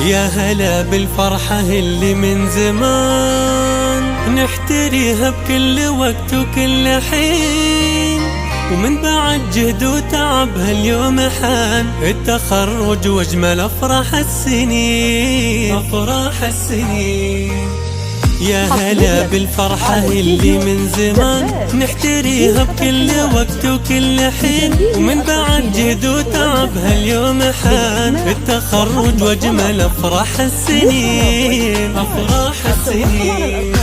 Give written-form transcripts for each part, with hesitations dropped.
يا هلا بالفرحة اللي من زمان نحتريها بكل وقت وكل حين، ومن بعد جهد وتعب هاليوم حان التخرج واجمل افراح السنين. افراح السنين يا هلا بالفرحة اللي من زمان نحتريها بكل وقت وكل حين، ومن بعد جهد وتعب هاليوم حان التخرج واجمل افراح السنين. افراح السنين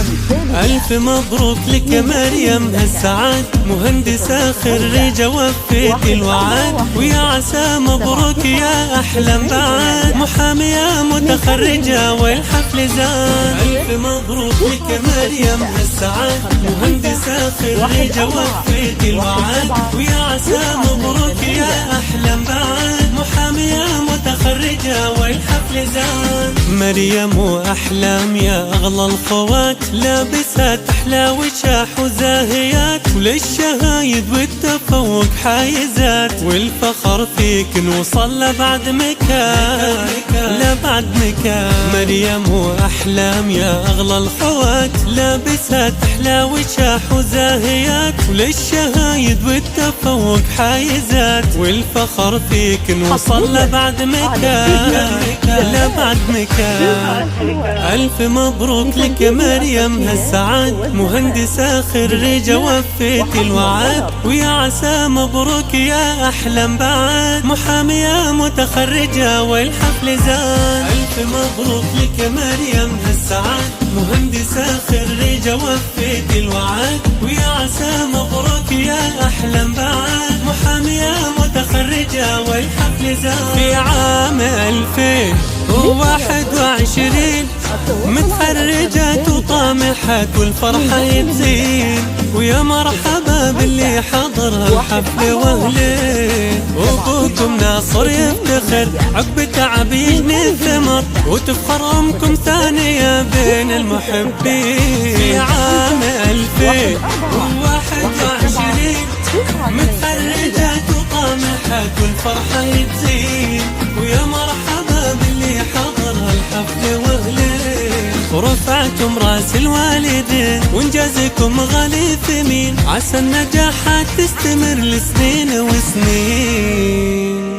ألف مبروك لك مريم هالسعاد، مهندسة خريجة وفيت الوعد، ويا عسى مبروك يا أحلام بعد، محامية متخرجة والحفل زاد. ألف مبروك لك مريم هالسعاد، مهندسة خريجة وفيت الوعد، ويا عسى مبروك يا أحلام بعد، محامية متخرجة والحفل زاد. مريم وأحلام يا أغلى الخوات، لابسات أحلى وشاح وزاهيات، وللشهايد والتفوق حايزات، والفخر فيك نوصل لبعد مكان، لبعد مكان. مريم وأحلام يا أغلى الخوات، لابسات أحلى وشاح وزاهيات، وللشهايد والتفوق حايزات، والفخر فيك نوصل لبعد مكان، لبعد مكان. ألف مبروك لك مريم هالسعاد، مهندسة خريجة وفيت الوعد، ويا عسى مبروك يا أحلام بعد، محامية متخرجة والحفل زاد. ألف مبروك لك مريم هالسعاد، مهندسة خريجة وفيت الوعد، ويا عسى مبروك يا أحلام بعد، محامية متخرجة والحفل زاد. في عام 2021 متخرجات وطامحات والفرحة يتزين، ويا مرحبا باللي حضر هالحفل واهلين، وابوكم ناصر يفتخر عقب تعب يجني الثمر، وتفخر امكم ثانية بين المحبين. في عام 2021 متخرجات وطامحات والفرحة يتزين، ويا مرحبا باللي حضر هالحفل واهلين، ورفعتم راس الوالدين وانجازكم غالي ثمين، عسى النجاحات تستمر لسنين وسنين.